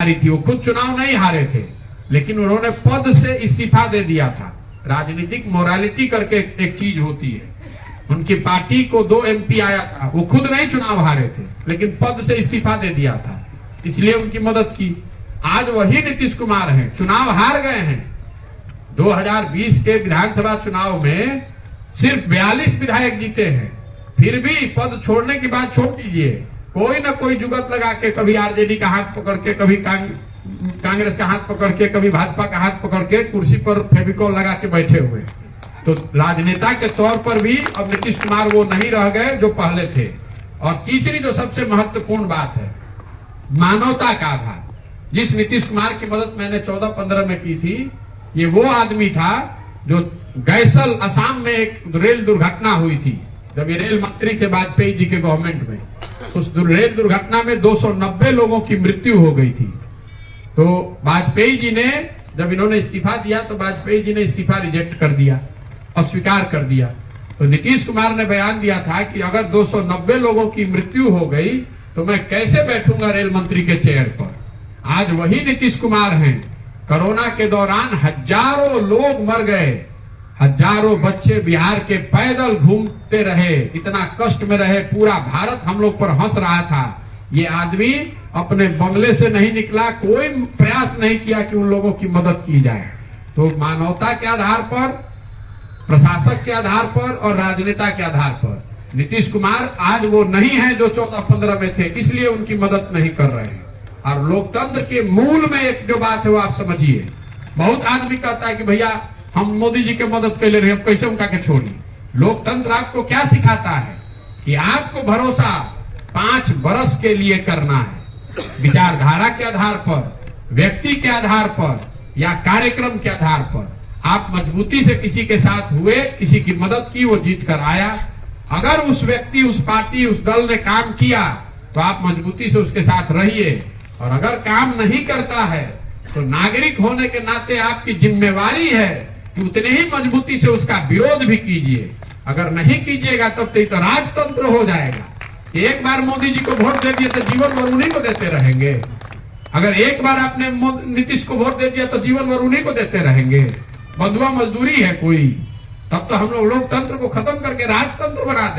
हारी थी, वो खुद चुनाव नहीं हारे थे, लेकिन उन्होंने पद से इस्तीफा दे दिया था। राजनीतिक मोरालिटी करके एक चीज होती है। उनकी पार्टी को 2 MP आया था, वो खुद नहीं चुनाव हारे थे, लेकिन पद से इस्तीफा दे दिया था, इसलिए उनकी मदद की। आज वही नीतीश कुमार हैं, चुनाव हार गए हैं। 2020 के विधानसभा चुनाव में सिर्फ 42 विधायक जीते हैं, फिर भी पद छोड़ने की बात छोड़ दीजिए, कोई ना कोई जुगत लगा के, कभी आरजेडी का हाथ पकड़ के, कभी कांग्रेस का हाथ पकड़ के, कभी भाजपा का हाथ पकड़ के कुर्सी पर फेविकॉल लगा के बैठे हुए। तो राजनेता के तौर पर भी अब नीतीश कुमार वो नहीं रह गए जो पहले थे। और तीसरी जो सबसे महत्वपूर्ण बात है, मानवता का आधार। जिस नीतीश कुमार की मदद मैंने 14-15 में की थी, ये वो आदमी था जो गैसल असम में एक रेल दुर्घटना हुई थी, जब ये रेल मंत्री थे वाजपेयी जी के गवर्नमेंट में। उस रेल दुर्घटना में 290 लोगों की मृत्यु हो गई थी। तो वाजपेयी जी ने, जब इन्होंने इस्तीफा दिया तो वाजपेयी जी ने इस्तीफा रिजेक्ट कर दिया, अस्वीकार कर दिया। तो नीतीश कुमार ने बयान दिया था कि अगर 290 लोगों की मृत्यु हो गई तो मैं कैसे बैठूंगा रेल मंत्री के चेयर पर। आज वही नीतीश कुमार हैं। कोरोना के दौरान हजारों लोग मर गए, हजारों बच्चे बिहार के पैदल घूमते रहे, इतना कष्ट में रहे, पूरा भारत हम लोग पर हंस रहा था। ये आदमी अपने बंगले से नहीं निकला, कोई प्रयास नहीं किया कि उन लोगों की मदद की जाए। तो मानवता के आधार पर, प्रशासक के आधार पर और राजनेता के आधार पर नीतीश कुमार आज वो नहीं है जो 14-15 में थे, इसलिए उनकी मदद नहीं कर रहे हैं। और लोकतंत्र के मूल में एक जो बात है वो आप समझिए। बहुत आदमी कहता है कि भैया हम मोदी जी के मदद कर ले रहे हैं, कैसे उनका के छोड़ी। लोकतंत्र आपको क्या सिखाता है कि आपको भरोसा 5 वर्ष के लिए करना है, विचारधारा के आधार पर, व्यक्ति के आधार पर या कार्यक्रम के आधार पर। आप मजबूती से किसी के साथ हुए, किसी की मदद की, वो जीत कर आया। अगर उस व्यक्ति, उस पार्टी, उस दल ने काम किया तो आप मजबूती से उसके साथ रहिए, और अगर काम नहीं करता है तो नागरिक होने के नाते आपकी जिम्मेवारी है कि उतने ही मजबूती से उसका विरोध भी कीजिए। अगर नहीं कीजिएगा तब तो राजतंत्र हो जाएगा। एक बार मोदी जी को वोट दे दिए तो जीवन भर उन्हीं को देते रहेंगे। अगर एक बार आपने नीतीश को वोट दे दिया तो जीवन भर उन्हीं को देते रहेंगे। बंधुआ मजदूरी है कोई, तब तो हम लोग लोकतंत्र को खत्म करके राजतंत्र बना देंगे।